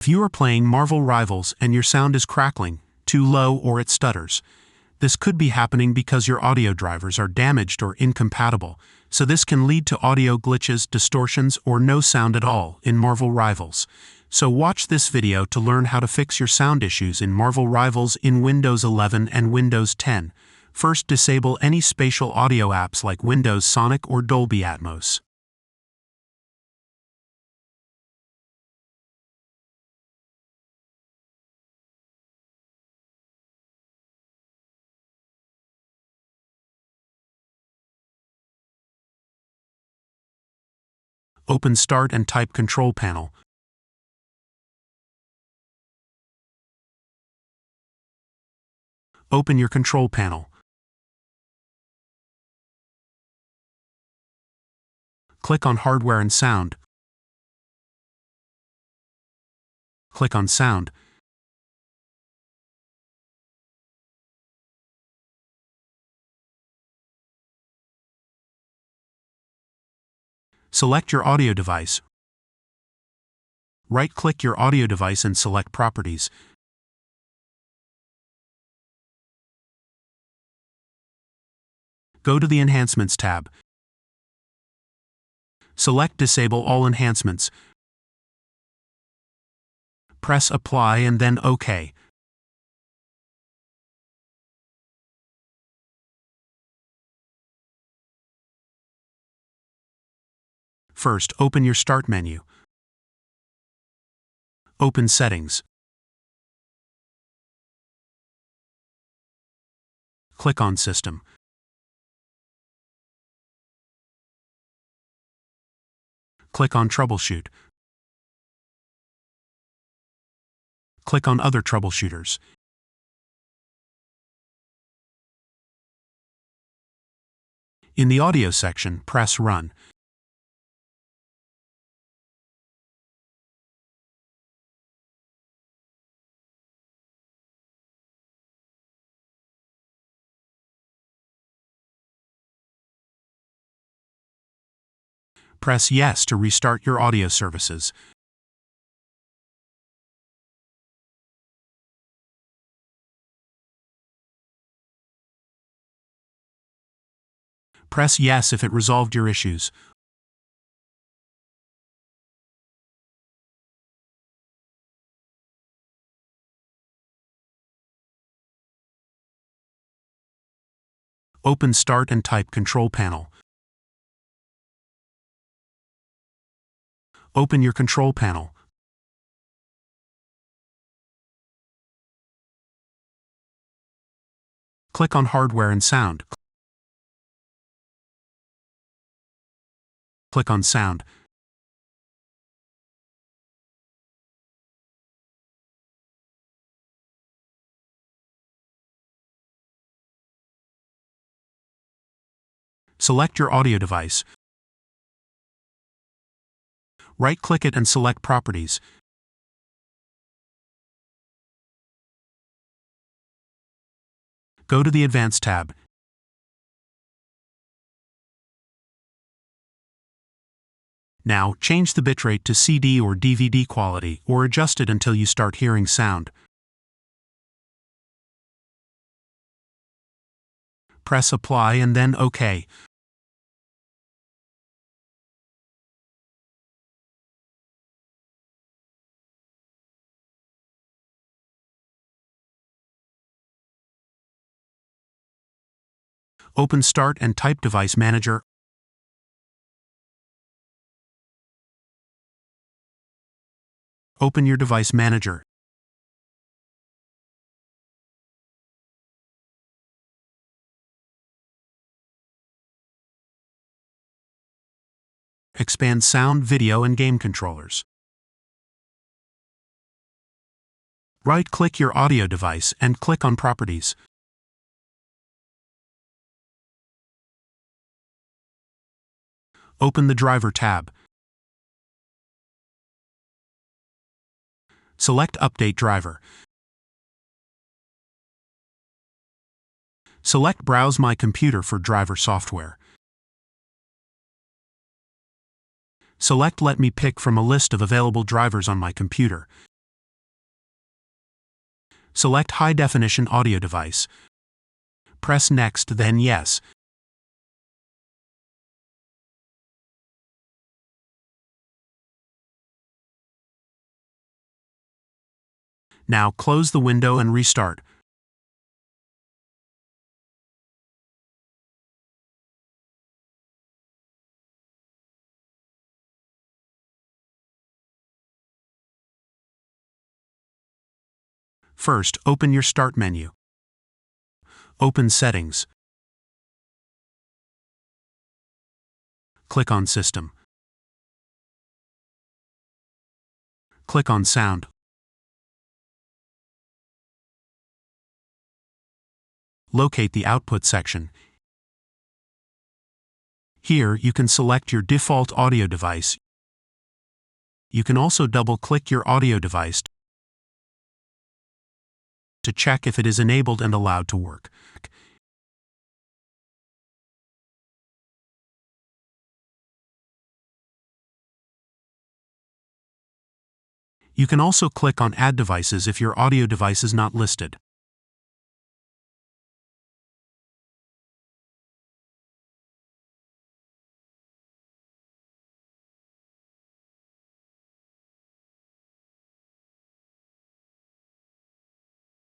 If you are playing Marvel Rivals and your sound is crackling, too low, or it stutters, this could be happening because your audio drivers are damaged or incompatible, so this can lead to audio glitches, distortions, or no sound at all in Marvel Rivals. So watch this video to learn how to fix your sound issues in Marvel Rivals in Windows 11 and Windows 10. First, disable any spatial audio apps like Windows Sonic or Dolby Atmos. Open Start and type Control Panel. Open your control panel. Click on Hardware and Sound. Click on Sound. Select your audio device. Right-click your audio device and select Properties. Go to the Enhancements tab. Select Disable All Enhancements. Press Apply and then OK. First, open your Start menu. Open Settings. Click on System. Click on Troubleshoot. Click on Other Troubleshooters. In the Audio section, press Run. Press Yes to restart your audio services. Press Yes if it resolved your issues. Open Start and type Control Panel. Open your control panel. Click on Hardware and Sound. Click on Sound. Select your audio device. Right-click it and select Properties. Go to the Advanced tab. Now, change the bitrate to CD or DVD quality, or adjust it until you start hearing sound. Press Apply and then OK. Open Start and type Device Manager. Open your Device Manager. Expand sound, video, and game controllers. Right-click your audio device and click on Properties. Open the Driver tab. Select Update Driver. Select Browse My Computer for driver software. Select Let me pick from a list of available drivers on my computer. Select High Definition Audio Device. Press Next, then Yes. Now close the window and restart. First, open your Start menu. Open Settings. Click on System. Click on Sound. Locate the Output section. Here, you can select your default audio device. You can also double-click your audio device to check if it is enabled and allowed to work. You can also click on Add Devices if your audio device is not listed.